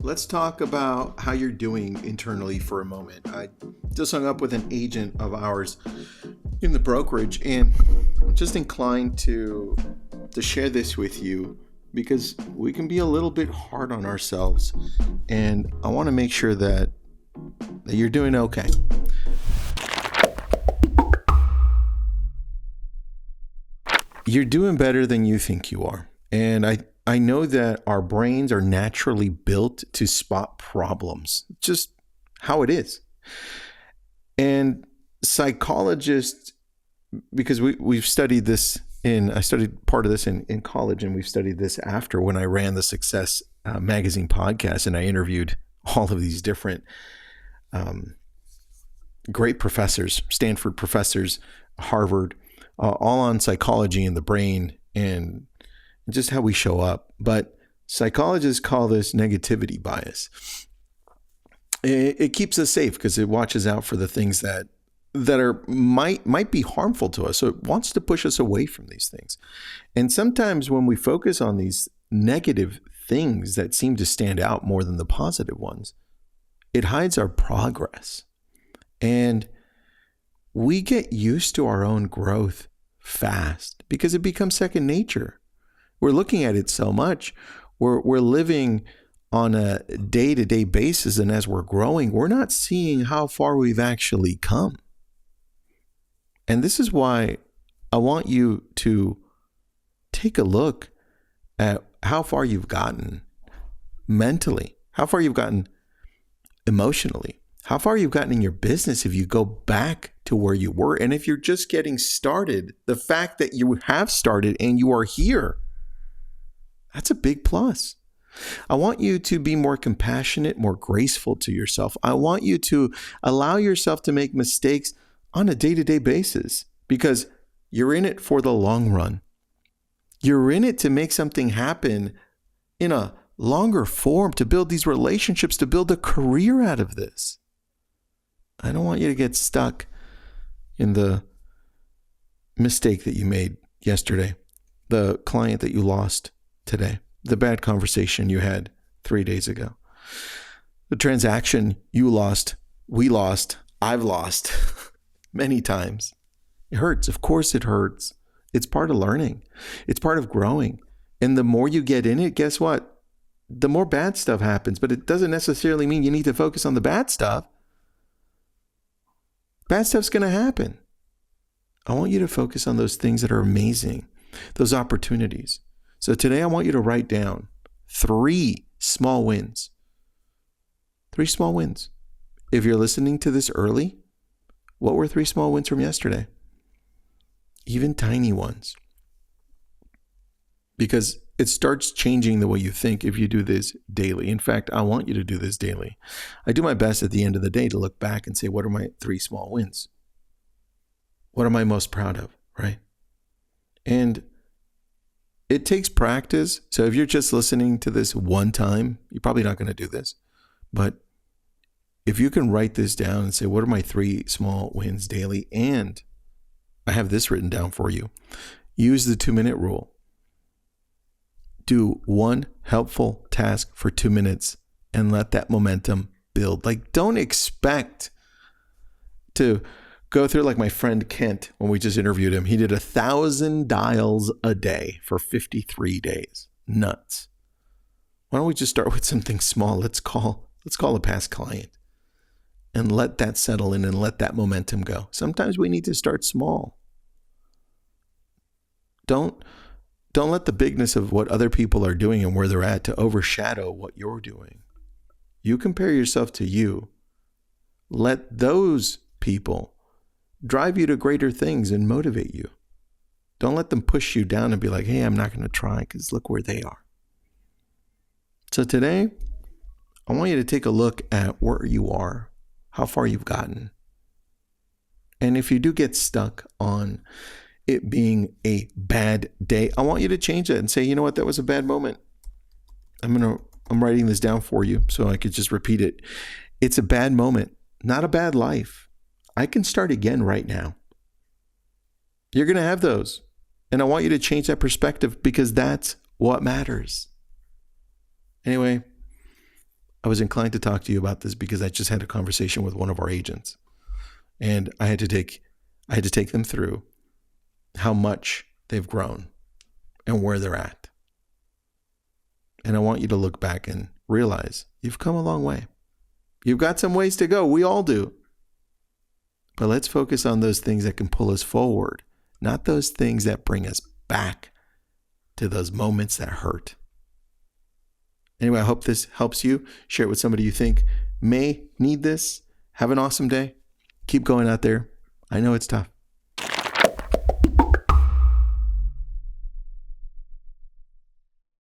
let's talk about how you're doing internally for a moment. I just hung up with an agent of ours in the brokerage, and I'm just inclined to share this with you because we can be a little bit hard on ourselves, and I want to make sure that you're doing okay. You're doing better than you think you are. And I know that our brains are naturally built to spot problems, just how it is. And psychologists, because we've studied this I studied part of this in college, and we've studied this after when I ran the Success magazine podcast, and I interviewed all of these different great professors, Stanford professors, Harvard, all on psychology and the brain and just how we show up. But psychologists call this negativity bias. It keeps us safe because it watches out for the things that might be harmful to us. So it wants to push us away from these things. And sometimes when we focus on these negative things that seem to stand out more than the positive ones, it hides our progress. And we get used to our own growth fast because it becomes second nature. We're looking at it so much. We're living on a day-to-day basis, and as we're growing, we're not seeing how far we've actually come. And this is why I want you to take a look at how far you've gotten mentally, how far you've gotten emotionally, how far you've gotten in your business if you go back to where you were. And if you're just getting started, the fact that you have started and you are here, that's a big plus. I want you to be more compassionate, more graceful to yourself. I want you to allow yourself to make mistakes on a day-to-day basis because you're in it for the long run. You're in it to make something happen in a longer form, to build these relationships, to build a career out of this. I don't want you to get stuck in the mistake that you made yesterday, the client that you lost today, the bad conversation you had 3 days ago, the transaction you lost, we lost, I've lost many times. It hurts. Of course it hurts. It's part of learning. It's part of growing. And the more you get in it, guess what? The more bad stuff happens, but it doesn't necessarily mean you need to focus on the bad stuff. Bad stuff's going to happen. I want you to focus on those things that are amazing, those opportunities. So today I want you to write down 3 small wins. 3 small wins. If you're listening to this early, what were 3 small wins from yesterday? Even tiny ones. Because it starts changing the way you think if you do this daily. In fact, I want you to do this daily. I do my best at the end of the day to look back and say, what are my 3 small wins? What am I most proud of, right? And it takes practice. So if you're just listening to this one time, you're probably not going to do this. But if you can write this down and say, what are my 3 small wins daily? And I have this written down for you. Use the 2-minute rule. Do 1 helpful task for 2 minutes and let that momentum build. Like, don't expect to go through like my friend Kent when we just interviewed him. He did 1,000 dials a day for 53 days. Nuts. Why don't we just start with something small? Let's call a past client and let that settle in and let that momentum go. Sometimes we need to start small. Don't let the bigness of what other people are doing and where they're at to overshadow what you're doing. You compare yourself to you. Let those people drive you to greater things and motivate you. Don't let them push you down and be like, hey, I'm not going to try because look where they are. So today, I want you to take a look at where you are, how far you've gotten. And if you do get stuck on it being a bad day, I want you to change that and say, you know what, that was a bad moment. I'm writing this down for you so I could just repeat it. It's a bad moment, not a bad life. I can start again right now. You're going to have those. And I want you to change that perspective because that's what matters. Anyway, I was inclined to talk to you about this because I just had a conversation with one of our agents, and I had to take them through how much they've grown and where they're at. And I want you to look back and realize you've come a long way. You've got some ways to go. We all do. But let's focus on those things that can pull us forward, not those things that bring us back to those moments that hurt. Anyway, I hope this helps you. Share it with somebody you think may need this. Have an awesome day. Keep going out there. I know it's tough.